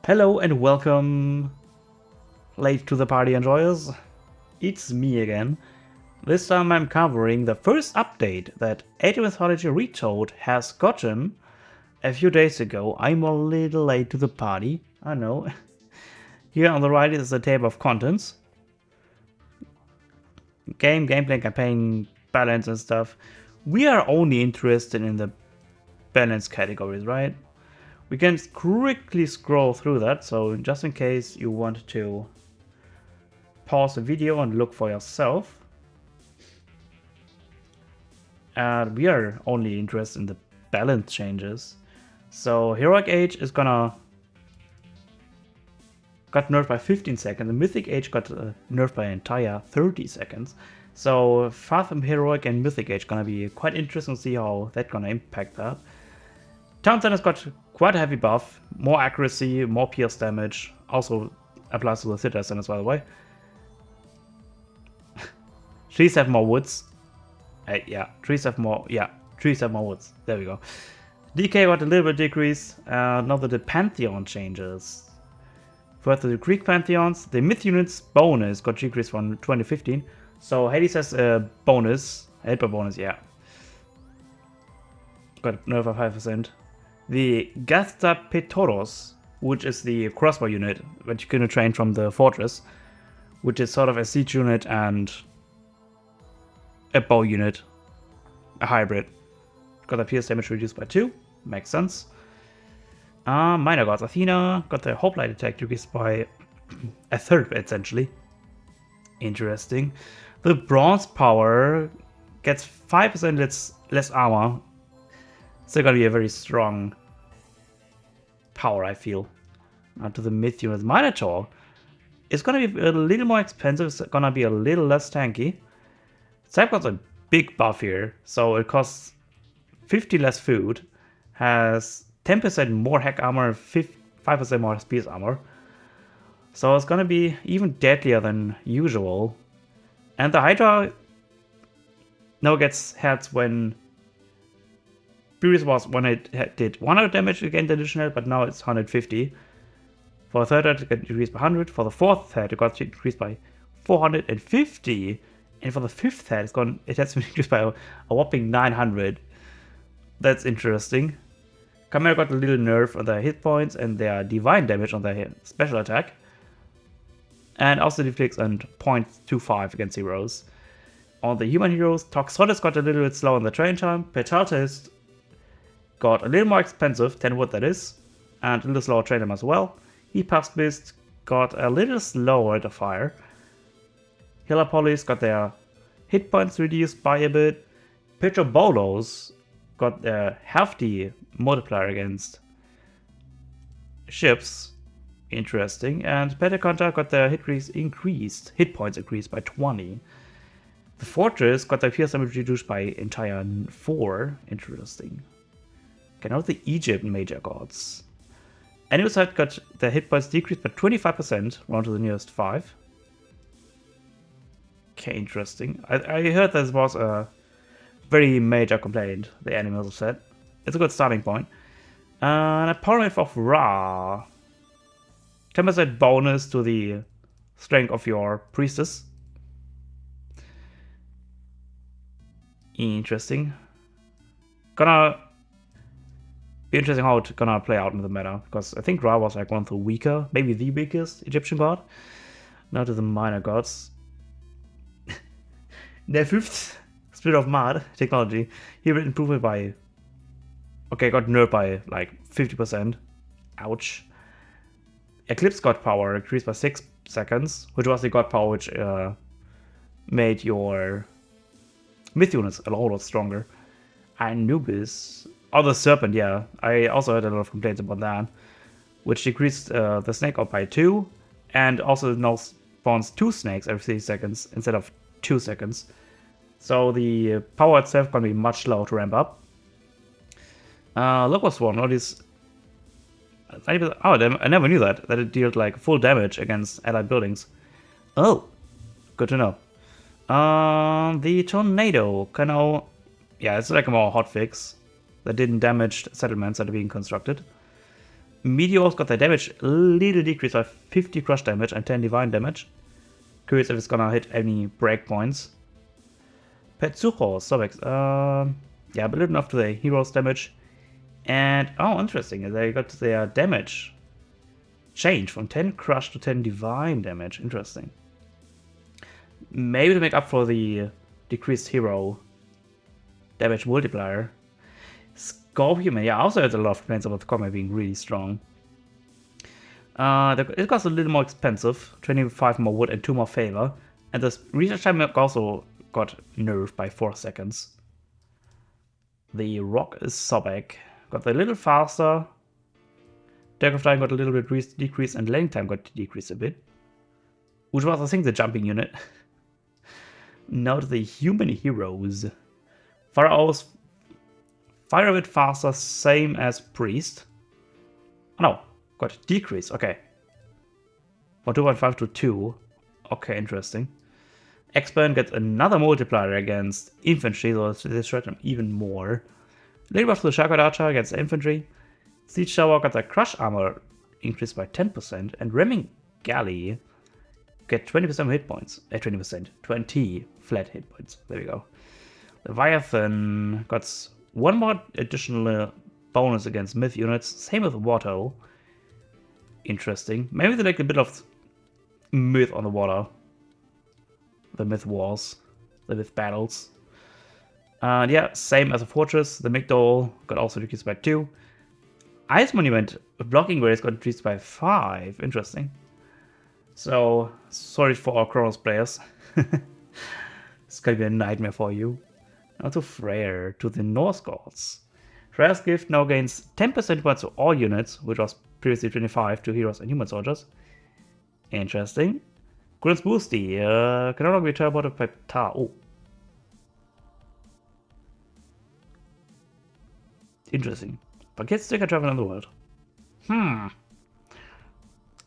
Hello and welcome, late to the party enjoyers. It's me again. This time I'm covering the first update that Age of Mythology Retold has gotten a few days ago. I'm a little late to the party, I know. Here on the right is the table of contents. Gameplay, campaign, balance and stuff. We are only interested in the balance categories, right? We can quickly scroll through that, so just in case you want to pause the video and look for yourself. And we are only interested in the balance changes. So Heroic Age is got nerfed by 15 seconds. The Mythic Age got nerfed by an entire 30 seconds. So far from Heroic and Mythic Age gonna be quite interesting to see how that's gonna impact that. Town Center's got quite a heavy buff, more accuracy, more pierce damage. Also applies to the Citadel Centers, by the way. Trees have more woods. Trees have more woods. There we go. DK got a little bit decrease. Now that the Pantheon changes. First, the Greek Pantheons, the Myth units bonus got decreased from 2015. So Hades has a bonus, a hit bonus, yeah. Got nerf of 5%. The Gasta Petoros, which is the crossbow unit that you can train from the fortress, which is sort of a siege unit and a bow unit, a hybrid. Got the pierce damage reduced by 2, makes sense. Minor gods, Athena got the hoplite attack decreased by a third, essentially. Interesting. The bronze power gets 5% less armor. Still gonna be a very strong power, I feel. Now to the myth unit, Minotaur. It's gonna be a little more expensive, it's gonna be a little less tanky. Cyber got a big buff here, so it costs 50 less food, has 10% more hack armor, 5% more speed armor. So it's gonna be even deadlier than usual. And the Hydra now gets hits when previous was when it did 100 damage against additional, but now it's 150. For the third head, it got decreased by 100. For the fourth head, it got decreased by 450. And for the fifth head, it has been increased by a whopping 900. That's interesting. Chimera got a little nerf on their hit points and their divine damage on their special attack. And also deflects and 0.25 against heroes. On the human heroes, Toxotis got a little bit slow on the train time. Petaltist got a little more expensive, 10 wood that is, and a little slower train time as well. Epaph's Beast got a little slower to fire. Healopolis got their hit points reduced by a bit. Petrobolos got their hefty multiplier against ships. Interesting. And Petaconta got their hit points increased by 20. The Fortress got their pierce damage reduced by entire 4. Interesting. Okay, now the Egypt major gods. Anubis got their hit points decreased by 25%, round to the nearest 5. Okay, interesting. I heard this was a very major complaint, the animals have said. It's a good starting point. And a power wave of Ra. 10% bonus to the strength of your priestess. Interesting. Gonna be interesting how it's gonna play out in the meta, because I think Ra was like one of the weaker, maybe the weakest Egyptian god. Now to the minor gods. The fifth Spirit of Mad technology. Here it improved by. Okay, got nerfed by like 50%. Ouch. Eclipse god power increased by 6 seconds, which was the god power which made your myth units a lot stronger. Anubis. Oh, the serpent, yeah. I also heard a lot of complaints about that. Which decreased the snake up by 2, and also now spawns 2 snakes every 3 seconds instead of 2 seconds. So the power itself gonna be much slower to ramp up. Locust Swarm, notice. Oh, I never knew that it dealt like full damage against allied buildings. Oh, good to know. The Tornado, yeah, it's like a more hotfix that didn't damage settlements that are being constructed. Meteors got their damage a little decreased by 50 crush damage and 10 divine damage. Curious if it's gonna hit any breakpoints. Petsucho, Sobex, yeah, but little enough to the hero's damage. And, oh, interesting, they got their damage change from 10 crush to 10 divine damage. Interesting. Maybe to make up for the decreased hero damage multiplier. Scorpion, yeah, also has a lot of plans about the combat being really strong. It costs a little more expensive, 25 more wood and 2 more favor. And the research time also got nerfed by 4 seconds. The rock is Sobek. Got a little faster. Deck of time got a little bit decreased, and landing time got decreased a bit. Which was, I think, the jumping unit. Now to the human heroes. Pharaohs fire a bit faster, same as priest. Oh no, got decreased, okay. From 2.5 to 2. Okay, interesting. Expert gets another multiplier against infantry, so this shred them even more. Little buff to the Shaka Archer against infantry. Siege Shower got their crush armor increased by 10%, and Ramming Galley get 20% hit points. 20 flat hit points. There we go. Leviathan got one more additional bonus against myth units. Same with Watto. Interesting. Maybe they like a bit of myth on the water. The myth wars. The myth battles. And yeah, same as a fortress. The Migdol got also decreased by 2. Ice Monument blocking race got decreased by 5. Interesting. So, sorry for our Kronos players. It's gonna be a nightmare for you. Now to Freyr, to the Norse gods. Freyr's gift now gains 10% points to all units, which was previously 25 to heroes and human soldiers. Interesting. Grun's Boosty can no longer be teleported by Tar. Oh. Interesting. But kids still can travel in the world.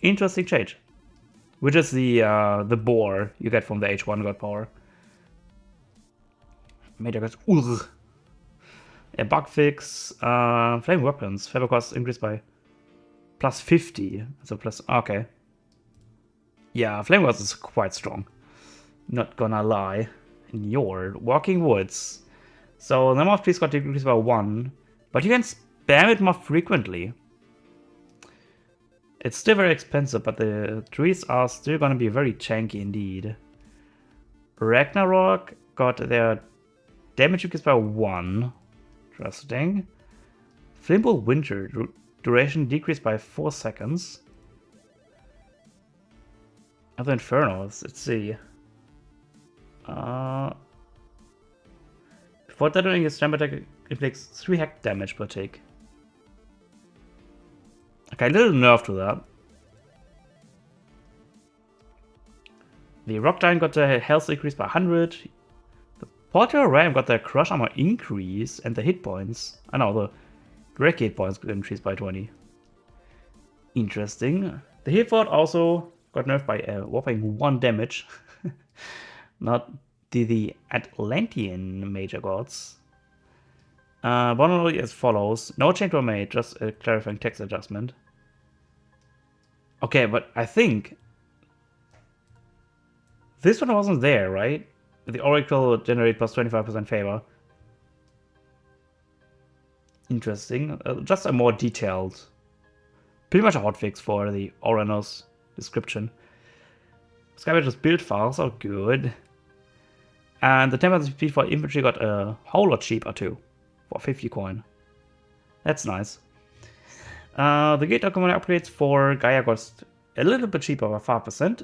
Interesting change. Which is the boar you get from the H1 god power. Major gods. Ugh. A bug fix. Flame weapons. Favor cost increased by plus 50. So plus. Okay. Yeah, flame weapons is quite strong. Not gonna lie. In your Walking Woods. So the number of trees got decreased by 1. But you can spam it more frequently. It's still very expensive, but the trees are still gonna be very chanky indeed. Ragnarok got their damage increased by 1. Interesting. Flimble Winter duration decreased by 4 seconds. Other Infernos, let's see. Before detonering his jump attack, it takes 3 hack damage per tick. Okay, a little nerf to that. The Rock Giant got their health increased by 100. The Portal Ram got their crush armor increase and the hit points. I know, the direct hit points got increased by 20. Interesting. The hit fort also got nerfed by a whopping 1 damage. Not the Atlantean major gods. Vulnerability as follows. No change were made, just a clarifying text adjustment. Okay, but I think this one wasn't there, right? The Oracle generate plus 25% favor. Interesting. Just a more detailed, pretty much a hotfix for the Oranos description. Scavenger's build files are good. And the 10% speed for infantry got a whole lot cheaper too. For 50 coin. That's nice. The gate document upgrades for Gaia cost a little bit cheaper by 5%.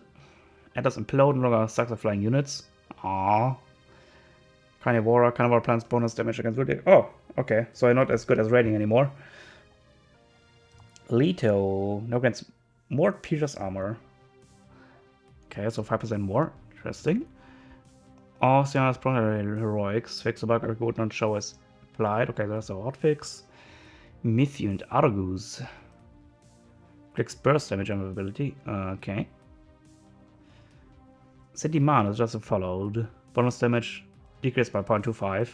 And does implode no longer sucks at flying units. Aww. Carnivora plants bonus damage against wood. Oh, okay. So not as good as raiding anymore. Leto now gets more pierce armor. Okay, so 5% more. Interesting. Ocean's Prone Heroics. Fix the bug would not show as applied. Okay, that's a hotfix. Mythiu and Argus. Clicks burst damage ability. Okay. Sentiman is just followed. Bonus damage decreased by 0.25.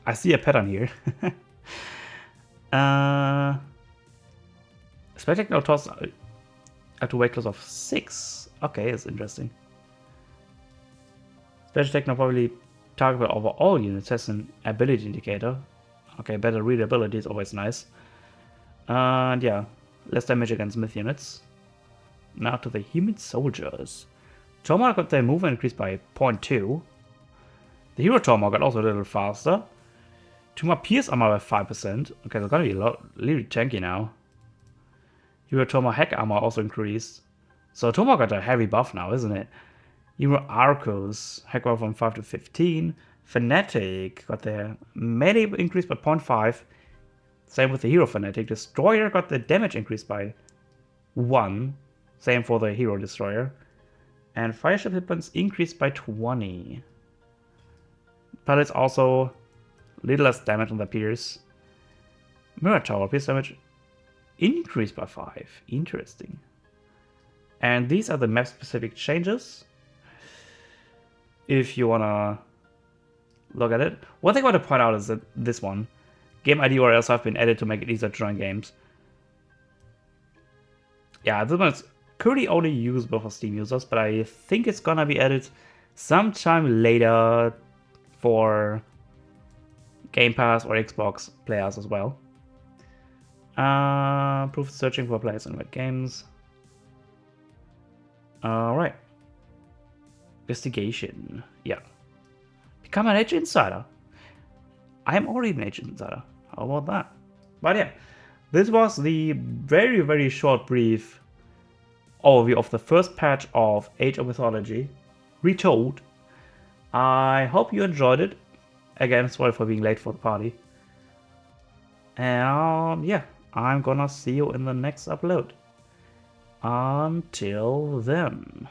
I see a pattern here. Spectacle toss up to weight class of 6. Okay, it's interesting. Special Techno probably target over all units has an ability indicator. Okay, better readability is always nice. And yeah, less damage against myth units. Now to the human soldiers. Trauma got their movement increased by 0.2. The hero trauma got also a little faster. Trauma pierce armor by 5%. Okay, they're gonna be really tanky now. Hero trauma hack armor also increased. So trauma got a heavy buff now, isn't it? Hero Arcos, hack armor from 5 to 15. Fanatic got their melee increased by 0.5. Same with the Hero Fanatic. Destroyer got the damage increased by 1. Same for the Hero Destroyer. And Fireship hit points increased by 20. But it's also a little less damage on the Pierce. Mirror Tower, Pierce damage increased by 5. Interesting. And these are the map-specific changes. If you wanna look at it. One thing I want to point out is that this one, game ID URLs have been added to make it easier to join games. Yeah, this one is currently only usable for Steam users, but I think it's gonna be added sometime later for Game Pass or Xbox players as well. Proof searching for players in red games. Alright. Investigation. Yeah. Become an Age Insider. I am already an Age Insider. How about that? But yeah, this was the very, very short, brief overview of the first patch of Age of Mythology, Retold. I hope you enjoyed it. Again, sorry for being late for the party. And yeah, I'm gonna see you in the next upload. Until then.